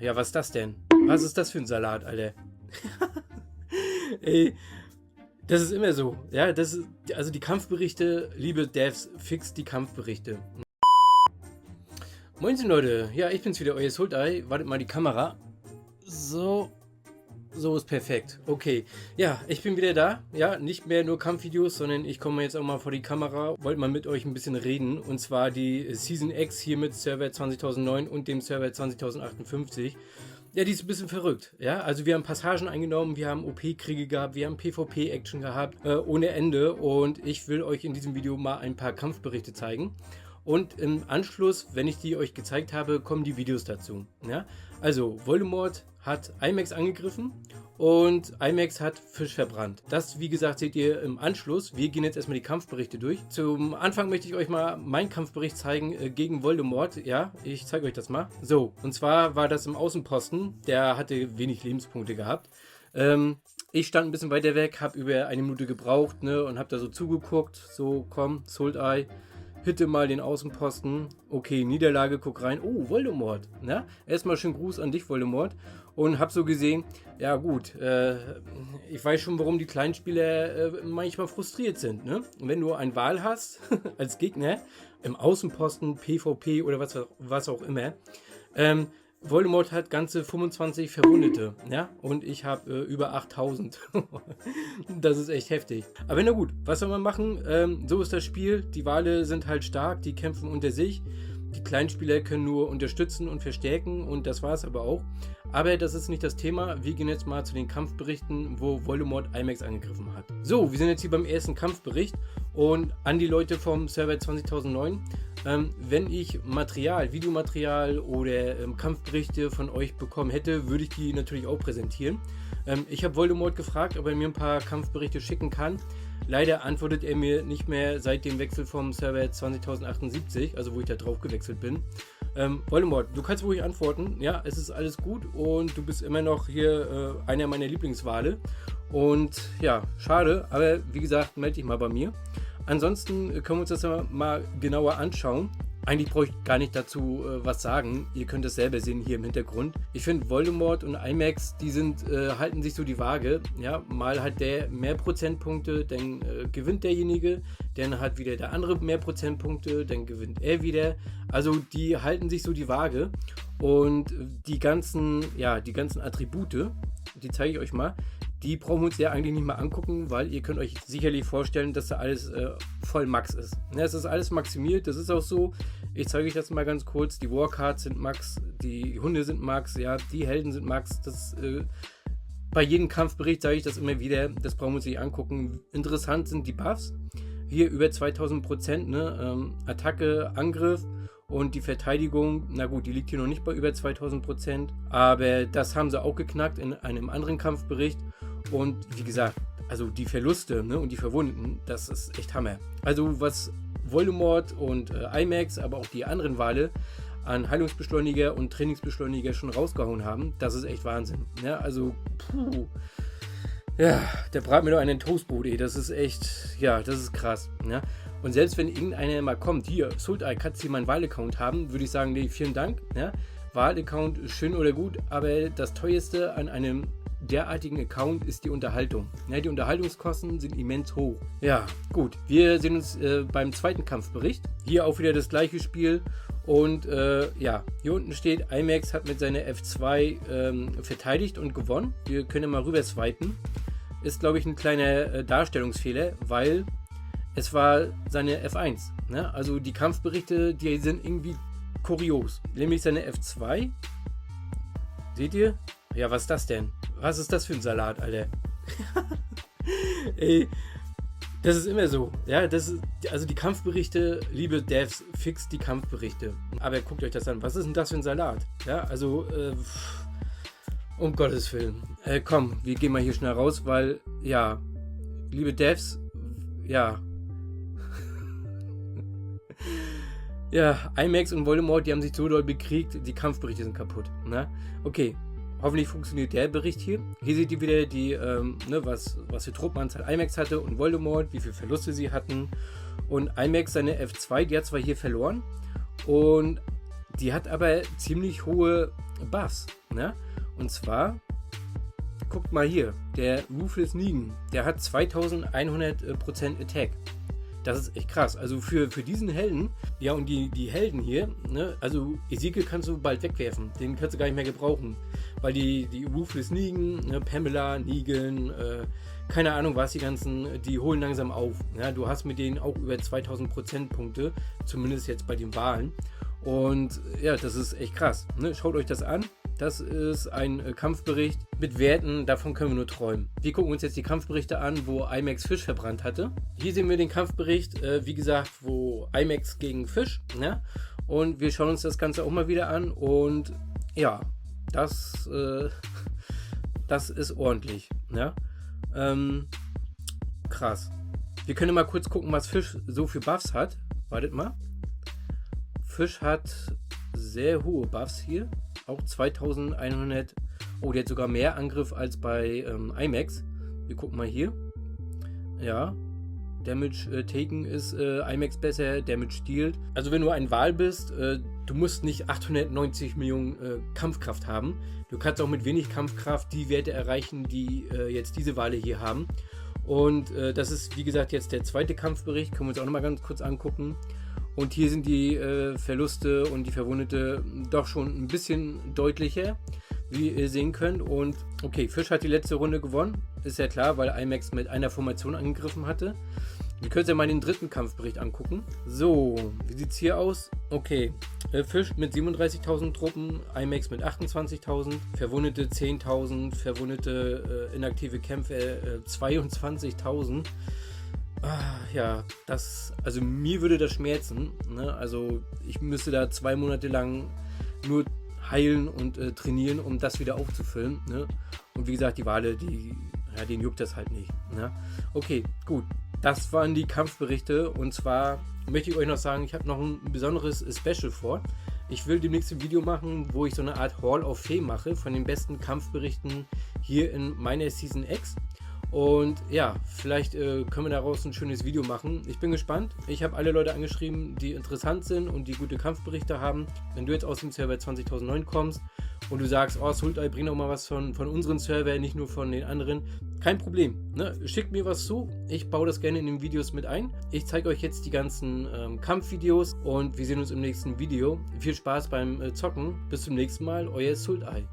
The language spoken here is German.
Ja, was ist das denn? Was ist das für ein Salat, Alter? Ey, das ist immer so. Ja, das ist, also die Kampfberichte, liebe Devs, fix die Kampfberichte. Moinsen Leute, ja, ich bin's wieder, euer Sultai. Wartet mal die Kamera. So ist perfekt. Okay, ja, ich bin wieder da. Ja, nicht mehr nur Kampfvideos, sondern ich komme jetzt auch mal vor die Kamera. Wollte mal mit euch ein bisschen reden. Und zwar die Season X hier mit Server 20009 und dem Server 20058. Ja, die ist ein bisschen verrückt. Ja, also wir haben Passagen eingenommen, wir haben OP-Kriege gehabt, wir haben PvP-Action gehabt, ohne Ende. Und ich will euch in diesem Video mal ein paar Kampfberichte zeigen. Und im Anschluss, wenn ich die euch gezeigt habe, kommen die Videos dazu. Ja? Also, Voldemort hat IMAX angegriffen und IMAX hat Fisch verbrannt. Das, wie gesagt, seht ihr im Anschluss. Wir gehen jetzt erstmal die Kampfberichte durch. Zum Anfang möchte ich euch mal meinen Kampfbericht zeigen gegen Voldemort. Ja, ich zeige euch das mal. So, und zwar war das im Außenposten. Der hatte wenig Lebenspunkte gehabt. Ich stand ein bisschen weiter weg, habe über 1 Minute gebraucht, ne, und habe da so zugeguckt. So, komm, Sultai. Hitte mal den Außenposten. Okay, Niederlage, guck rein. Oh, Voldemort. Ja? Erstmal schön Gruß an dich, Voldemort. Und hab so gesehen, ja gut, ich weiß schon, warum die Kleinspieler manchmal frustriert sind. Ne? Und wenn du eine Wahl hast, als Gegner, im Außenposten, PvP oder was auch immer, Voldemort hat ganze 25 Verwundete, ja, und ich habe über 8000. Das ist echt heftig. Aber na gut, was soll man machen? So ist das Spiel. Die Wale sind halt stark, die kämpfen unter sich. Die Kleinspieler können nur unterstützen und verstärken und das war es aber auch. Aber das ist nicht das Thema. Wir gehen jetzt mal zu den Kampfberichten, wo Voldemort IMAX angegriffen hat. So, wir sind jetzt hier beim ersten Kampfbericht und an die Leute vom Server 20009. Wenn ich Videomaterial oder Kampfberichte von euch bekommen hätte, würde ich die natürlich auch präsentieren. Ich habe Voldemort gefragt, ob er mir ein paar Kampfberichte schicken kann. Leider antwortet er mir nicht mehr seit dem Wechsel vom Server 20.078, also wo ich da drauf gewechselt bin. Voldemort, du kannst ruhig antworten. Ja, es ist alles gut und du bist immer noch hier einer meiner Lieblingswale. Und ja, schade, aber wie gesagt, melde dich mal bei mir. Ansonsten können wir uns das mal genauer anschauen. Eigentlich brauche ich gar nicht dazu was sagen. Ihr könnt es selber sehen hier im Hintergrund. Ich finde Voldemort und IMAX, die halten sich so die Waage. Ja, mal hat der mehr Prozentpunkte, dann gewinnt derjenige. Dann hat wieder der andere mehr Prozentpunkte, dann gewinnt er wieder. Also die halten sich so die Waage. Und die ganzen Attribute, die zeige ich euch mal. Die brauchen wir uns ja eigentlich nicht mal angucken, weil ihr könnt euch sicherlich vorstellen, dass da alles voll Max ist. Ja, es ist alles maximiert, das ist auch so. Ich zeige euch das mal ganz kurz. Die Warcards sind Max, die Hunde sind Max, ja, die Helden sind Max. Das, bei jedem Kampfbericht sage ich das immer wieder, das brauchen wir uns nicht angucken. Interessant sind die Buffs. Hier über 2000%, ne? Attacke, Angriff. Und die Verteidigung, na gut, die liegt hier noch nicht bei über 2000%, aber das haben sie auch geknackt in einem anderen Kampfbericht. Und wie gesagt, also die Verluste, ne, und die Verwundeten, das ist echt Hammer. Also was Voldemort und IMAX, aber auch die anderen Wale an Heilungsbeschleuniger und Trainingsbeschleuniger schon rausgehauen haben, das ist echt Wahnsinn. Ja, also, puh. Ja, der brat mir doch einen Toastbrot, ey. Das ist echt, ja, das ist krass. Ja. Und selbst wenn irgendeiner mal kommt, hier, Sultai, kannst du hier meinen Wahl-Account haben, würde ich sagen, nee, vielen Dank. Ja. Wahl-Account ist schön oder gut, aber das teuerste an einem derartigen Account ist die Unterhaltung. Ja, die Unterhaltungskosten sind immens hoch. Ja, gut, wir sehen uns beim zweiten Kampfbericht. Hier auch wieder das gleiche Spiel. Und ja, hier unten steht, IMAX hat mit seiner F2 verteidigt und gewonnen. Wir können mal rüber swipen. Ist, glaube ich, ein kleiner Darstellungsfehler, weil es war seine F1. Ne? Also die Kampfberichte, die sind irgendwie kurios. Nämlich seine F2. Seht ihr? Ja, was ist das denn? Was ist das für ein Salat, Alter? Ey, das ist immer so. Ja, also die Kampfberichte, liebe Devs, fix die Kampfberichte. Aber guckt euch das an. Was ist denn das für ein Salat? Ja, also, um Gottes Willen. Komm, wir gehen mal hier schnell raus, weil, ja, liebe Devs, ja. Ja, IMAX und Voldemort, die haben sich so doll bekriegt, die Kampfberichte sind kaputt. Ne? Okay, hoffentlich funktioniert der Bericht hier. Hier seht ihr wieder die, was für Truppenanzahl IMAX hatte und Voldemort, wie viele Verluste sie hatten. Und IMAX, seine F2, die hat zwar hier verloren. Und Die hat aber ziemlich hohe Buffs, ne? Und zwar, guckt mal hier, der Ruthless Negan, der hat 2100% Attack. Das ist echt krass. Also für diesen Helden, ja, und die Helden hier, ne, also Ezekiel kannst du bald wegwerfen. Den kannst du gar nicht mehr gebrauchen. Weil die Ruthless Negan, ne, Pamela, Negan, keine Ahnung was, die ganzen, die holen langsam auf. Ja, du hast mit denen auch über 2000 Prozentpunkte, zumindest jetzt bei den Wahlen. Und ja, das ist echt krass. Ne? Schaut euch das an. Das ist ein Kampfbericht mit Werten, davon können wir nur träumen. Wir gucken uns jetzt die Kampfberichte an, wo IMAX Fisch verbrannt hatte. Hier sehen wir den Kampfbericht, wie gesagt, wo IMAX gegen Fisch. Ne? Und wir schauen uns das Ganze auch mal wieder an. Und ja, das ist ordentlich. Ne? Krass. Wir können mal kurz gucken, was Fisch so für Buffs hat. Wartet mal. Fisch hat sehr hohe Buffs hier. Auch 2100. Oh, der hat sogar mehr Angriff als bei IMAX. Wir gucken mal hier. Ja. Damage taken ist IMAX besser. Damage dealt. Also wenn du ein Wal bist, du musst nicht 890 Millionen Kampfkraft haben. Du kannst auch mit wenig Kampfkraft die Werte erreichen, die jetzt diese Wale hier haben. Und das ist, wie gesagt, jetzt der zweite Kampfbericht. Können wir uns auch nochmal ganz kurz angucken. Und hier sind die Verluste und die Verwundete doch schon ein bisschen deutlicher, wie ihr sehen könnt. Und okay, Fisch hat die letzte Runde gewonnen. Ist ja klar, weil IMAX mit einer Formation angegriffen hatte. Wir können uns ja mal den dritten Kampfbericht angucken. So, wie sieht es hier aus? Okay, Fisch mit 37.000 Truppen, IMAX mit 28.000, Verwundete 10.000, Verwundete inaktive Kämpfer 22.000. Ja, also mir würde das schmerzen, ne? Also ich müsste da 2 Monate lang nur heilen und trainieren, um das wieder aufzufüllen, ne? Und wie gesagt, die Wale, denen juckt das halt nicht, ne? Okay, gut, das waren die Kampfberichte und zwar möchte ich euch noch sagen, ich habe noch ein besonderes Special vor. Ich will demnächst ein Video machen, wo ich so eine Art Hall of Fame mache von den besten Kampfberichten hier in meiner Season X. Und ja, vielleicht können wir daraus ein schönes Video machen. Ich bin gespannt. Ich habe alle Leute angeschrieben, die interessant sind und die gute Kampfberichte haben. Wenn du jetzt aus dem Server 20.009 kommst und du sagst, oh, Sultai, bring doch mal was von unseren Server, nicht nur von den anderen, kein Problem. Ne? Schickt mir was zu. Ich baue das gerne in den Videos mit ein. Ich zeige euch jetzt die ganzen Kampfvideos und wir sehen uns im nächsten Video. Viel Spaß beim Zocken. Bis zum nächsten Mal. Euer Sultai.